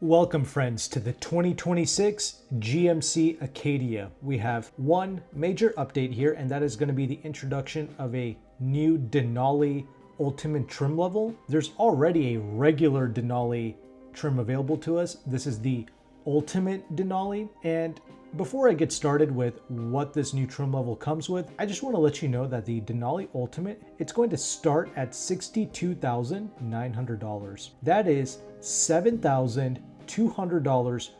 Welcome friends to the 2026 GMC Acadia. We have one major update here, and that is going to be the introduction of a new Denali Ultimate trim level. There's already a regular Denali trim available to us. This is the Ultimate Denali, and before I get started with what this new trim level comes with, I just want to let you know that the Denali Ultimate, it's going to start at $62,900. That is $7,200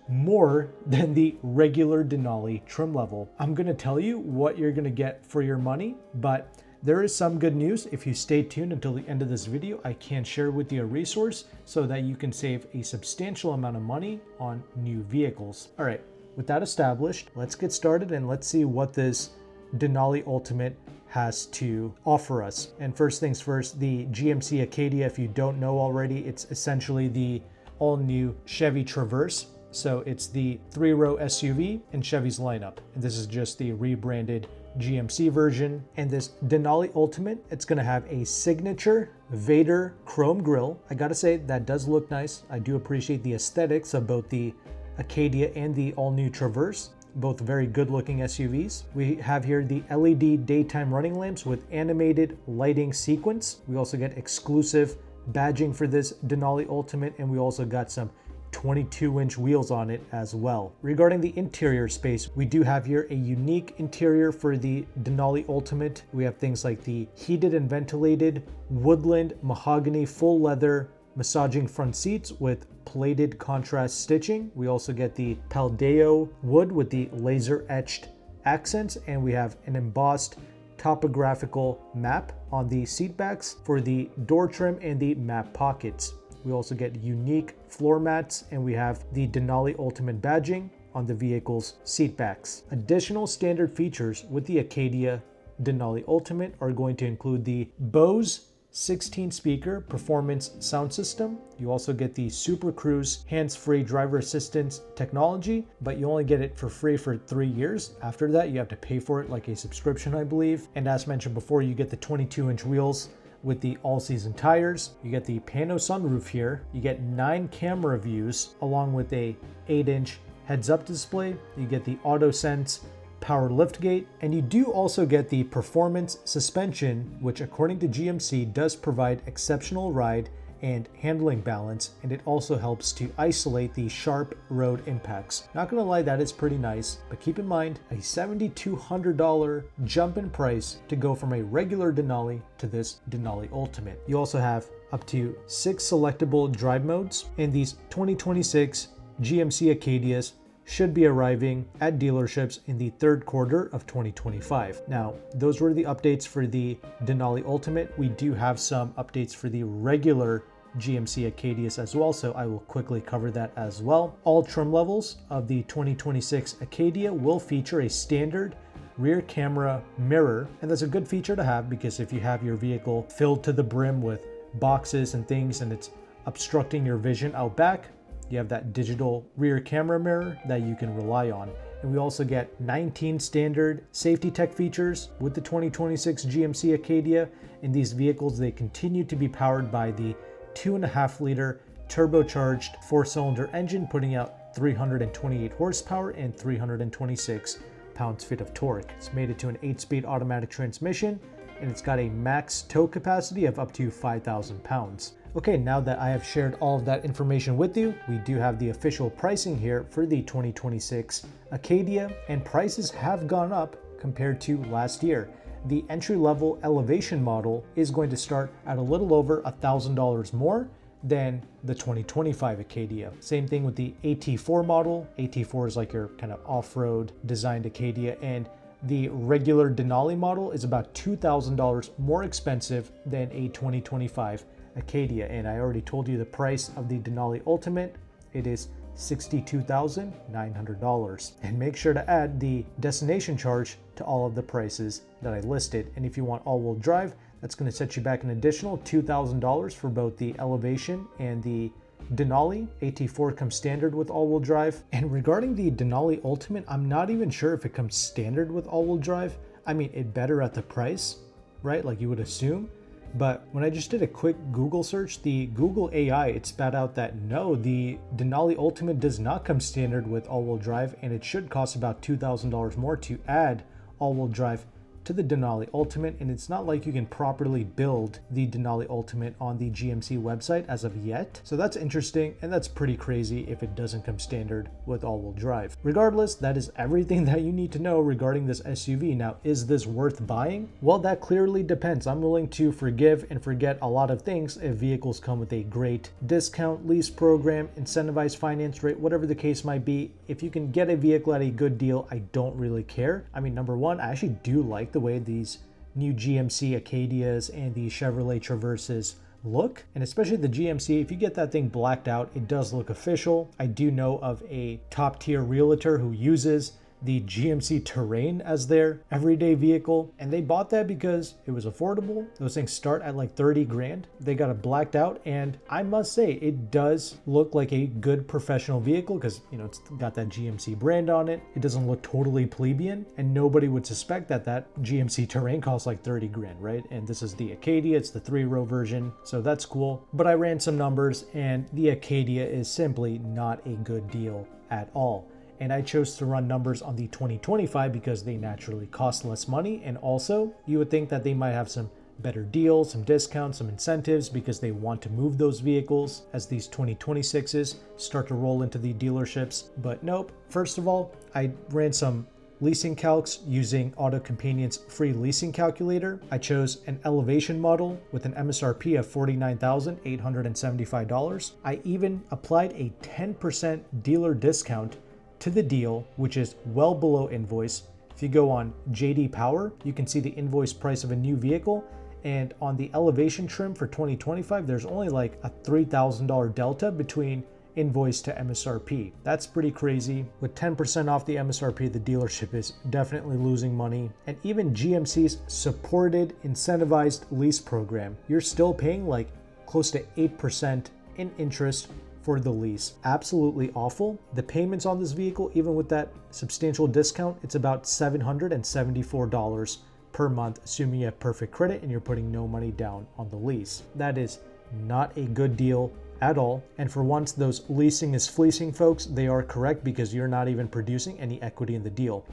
more than the regular Denali trim level. I'm going to tell you what you're going to get for your money, but there is some good news. If you stay tuned until the end of this video, I can share with you a resource so that you can save a substantial amount of money on new vehicles. All right, with that established, let's get started and let's see what this Denali Ultimate has to offer us. And first things first, the GMC Acadia, if you don't know already, it's essentially the all-new Chevy Traverse. So it's the three-row SUV in Chevy's lineup. And this is just the rebranded GMC version. And this Denali Ultimate, it's gonna have a signature Vader chrome grille. I gotta say, that does look nice. I do appreciate the aesthetics of both the Acadia and the all-new Traverse, both very good-looking SUVs. We have here the LED daytime running lamps with animated lighting sequence. We also get exclusive badging for this Denali Ultimate, and we also got some 22-inch wheels on it as well. Regarding the interior space, we do have here a unique interior for the Denali Ultimate. We have things like the heated and ventilated woodland mahogany full leather massaging front seats with plated contrast stitching. We also get the Paldeo wood with the laser etched accents, and we have an embossed topographical map on the seat backs for the door trim and the map pockets. We also get unique floor mats, and we have the Denali Ultimate badging on the vehicle's seat backs. Additional standard features with the Acadia Denali Ultimate are going to include the Bose 16-speaker performance sound system. You also get the Super Cruise hands-free driver assistance technology, but you only get it for free for 3 years. After that, you have to pay for it like a subscription, I believe. And as mentioned before, you get the 22-inch wheels with the all-season tires. You get the pano sunroof here. You get 9 camera views along with a 8-inch heads-up display. You get the AutoSense power liftgate, and you do also get the performance suspension, which according to GMC does provide exceptional ride and handling balance, and it also helps to isolate the sharp road impacts. Not gonna lie, that is pretty nice, but keep in mind a $7,200 jump in price to go from a regular Denali to this Denali Ultimate. You also have up to 6 selectable drive modes, and these 2026 GMC Acadias should be arriving at dealerships in the third quarter of 2025. Now, those were the updates for the Denali Ultimate. We do have some updates for the regular GMC Acadias as well, so I will quickly cover that as well. All trim levels of the 2026 Acadia will feature a standard rear camera mirror, and that's a good feature to have because if you have your vehicle filled to the brim with boxes and things and it's obstructing your vision out back, you have that digital rear camera mirror that you can rely on. And we also get 19 standard safety tech features with the 2026 GMC Acadia. In these vehicles, they continue to be powered by the 2.5-liter turbocharged 4-cylinder engine, putting out 328 horsepower and 326 pounds-feet of torque. It's made it to an 8-speed automatic transmission, and it's got a max tow capacity of up to 5,000 pounds. Okay, now that I have shared all of that information with you, we do have the official pricing here for the 2026 Acadia, and prices have gone up compared to last year. The entry-level elevation model is going to start at a little over $1,000 more than the 2025 Acadia. Same thing with the AT4 model. AT4 is like your kind of off-road designed Acadia, and the regular Denali model is about $2,000 more expensive than a 2025 Acadia, and I already told you the price of the Denali Ultimate. It is $62,900. And make sure to add the destination charge to all of the prices that I listed. And if you want all-wheel drive, that's going to set you back an additional $2,000 for both the Elevation and the Denali. AT4 comes standard with all-wheel drive. And regarding the Denali Ultimate, I'm not even sure if it comes standard with all-wheel drive. I mean, it better at the price, right? Like you would assume. But when I just did a quick Google search, the Google AI, it spat out that no, the Denali Ultimate does not come standard with all-wheel drive, and it should cost about $2,000 more to add all-wheel drive to the Denali Ultimate, and it's not like you can properly build the Denali Ultimate on the GMC website as of yet. So that's interesting, and that's pretty crazy if it doesn't come standard with all-wheel drive. Regardless, that is everything that you need to know regarding this SUV. Now, is this worth buying? Well, that clearly depends. I'm willing to forgive and forget a lot of things if vehicles come with a great discount, lease program, incentivized finance rate, whatever the case might be. If you can get a vehicle at a good deal, I don't really care. I mean, number one, I actually do like the way these new GMC Acadias and the Chevrolet Traverses look, and especially the GMC. If you get that thing blacked out, it does look official. I do know of a top tier realtor who uses the GMC Terrain as their everyday vehicle, and they bought that because it was affordable. Those things start at like 30 grand. They got it blacked out, and I must say it does look like a good professional vehicle because, you know, it's got that GMC brand on it. It doesn't look totally plebeian, and nobody would suspect that that GMC Terrain costs like 30 grand, right? And this is the Acadia, it's the 3-row version, so that's cool. But I ran some numbers, and the Acadia is simply not a good deal at all. And I chose to run numbers on the 2025 because they naturally cost less money, and also you would think that they might have some better deals, some discounts, some incentives because they want to move those vehicles as these 2026s start to roll into the dealerships. But nope. First of all, I ran some leasing calcs using AutoCompanion's free leasing calculator. I chose an elevation model with an MSRP of $49,875. I even applied a 10% dealer discount to the deal, which is well below invoice. If you go on JD Power, you can see the invoice price of a new vehicle, and on the elevation trim for 2025, there's only like a $3,000 delta between invoice to MSRP. That's pretty crazy. With 10% off the MSRP, the dealership is definitely losing money. And even GMC's supported incentivized lease program, you're still paying like close to 8% in interest for the lease. Absolutely awful. The payments on this vehicle, even with that substantial discount, it's about $774 per month, assuming you have perfect credit and you're putting no money down on the lease. That is not a good deal at all. And for once, those leasing is fleecing folks, they are correct because you're not even producing any equity in the deal.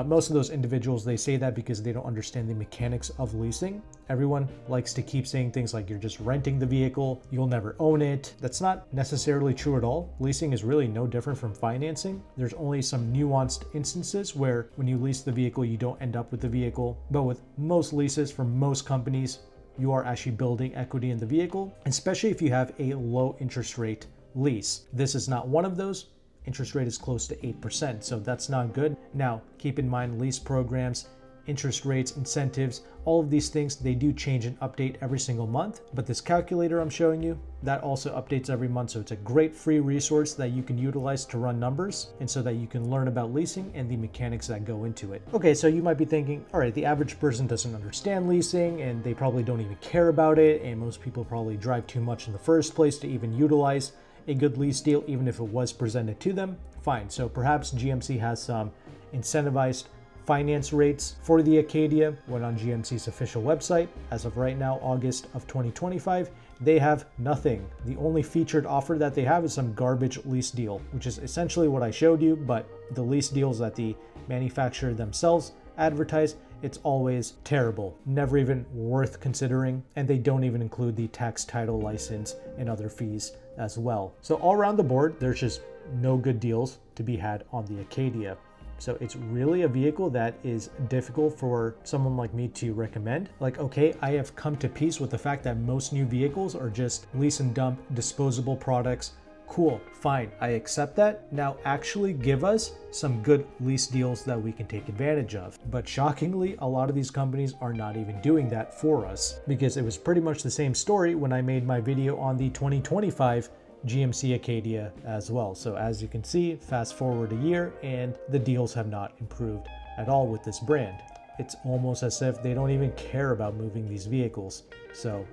Most of those individuals, they say that because they don't understand the mechanics of leasing. Everyone likes to keep saying things like you're just renting the vehicle, you'll never own it. That's not necessarily true at all. Leasing is really no different from financing. There's only some nuanced instances where when you lease the vehicle, you don't end up with the vehicle. But with most leases from most companies, you are actually building equity in the vehicle, especially if you have a low interest rate lease. This is not one of those. Interest rate is close to 8%, so that's not good. Now, keep in mind lease programs, interest rates, incentives, all of these things, they do change and update every single month. But this calculator I'm showing you, that also updates every month. So it's a great free resource that you can utilize to run numbers and so that you can learn about leasing and the mechanics that go into it. Okay, so you might be thinking, all right, the average person doesn't understand leasing and they probably don't even care about it. And most people probably drive too much in the first place to even utilize a good lease deal, even if it was presented to them. Fine. So perhaps GMC has some incentivized finance rates for the Acadia. Went on GMC's official website. As of right now, August of 2025, they have nothing. The only featured offer that they have is some garbage lease deal, which is essentially what I showed you, but the lease deals that the manufacturer themselves advertise, it's always terrible, never even worth considering, and they don't even include the tax, title, license, and other fees as well. So all around the board, there's just no good deals to be had on the Acadia. So it's really a vehicle that is difficult for someone like me to recommend. Like, okay, I have come to peace with the fact that most new vehicles are just lease and dump disposable products. Cool, fine, I accept that. Now actually give us some good lease deals that we can take advantage of. But shockingly, a lot of these companies are not even doing that for us, because it was pretty much the same story when I made my video on the 2025 GMC Acadia as well. So as you can see, fast forward a year and the deals have not improved at all with this brand. It's almost as if they don't even care about moving these vehicles. So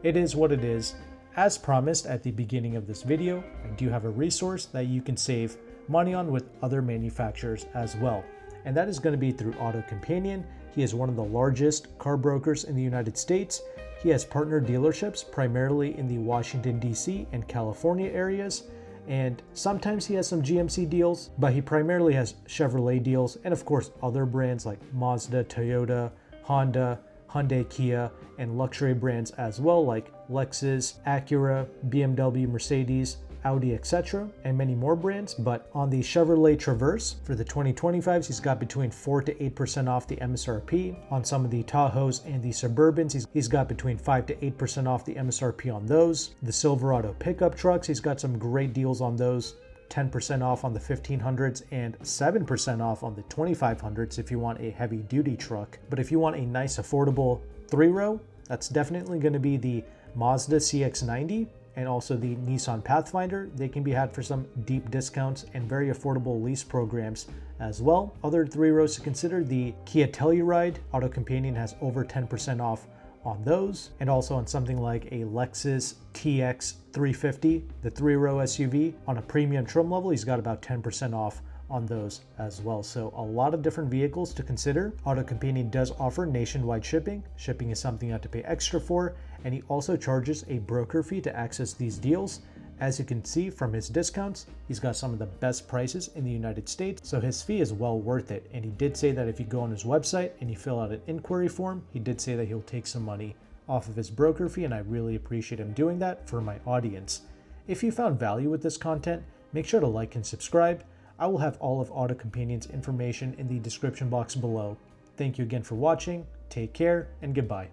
it is what it is. As promised at the beginning of this video, I do have a resource that you can save money on with other manufacturers as well. And that is going to be through AutoCompanion. He is one of the largest car brokers in the United States. He has partner dealerships primarily in the Washington, D.C. and California areas, and sometimes he has some GMC deals, but he primarily has Chevrolet deals and of course other brands like Mazda, Toyota, Honda, Hyundai, Kia, and luxury brands as well like Lexus, Acura, BMW, Mercedes, Audi, etc., and many more brands. But on the Chevrolet Traverse for the 2025s, he's got between 4 to 8% off the MSRP. On some of the Tahoes and the Suburbans, he's got between 5 to 8% off the MSRP on those. The Silverado pickup trucks, he's got some great deals on those. 10% off on the 1500s and 7% off on the 2500s if you want a heavy duty truck. But if you want a nice affordable 3-row, that's definitely going to be the Mazda CX-90 and also the Nissan Pathfinder. They can be had for some deep discounts and very affordable lease programs as well. Other 3-rows to consider, the Kia Telluride. AutoCompanion has over 10% off on those, and also on something like a Lexus TX 350, the 3-row SUV on a premium trim level. He's got about 10% off on those as well. So a lot of different vehicles to consider. AutoCompanion does offer nationwide shipping. Shipping is something you have to pay extra for, and he also charges a broker fee to access these deals. As you can see from his discounts, he's got some of the best prices in the United States, so his fee is well worth it. And he did say that if you go on his website and you fill out an inquiry form, he did say that he'll take some money off of his broker fee, and I really appreciate him doing that for my audience. If you found value with this content, make sure to like and subscribe. I will have all of AutoCompanion's information in the description box below. Thank you again for watching, take care, and goodbye.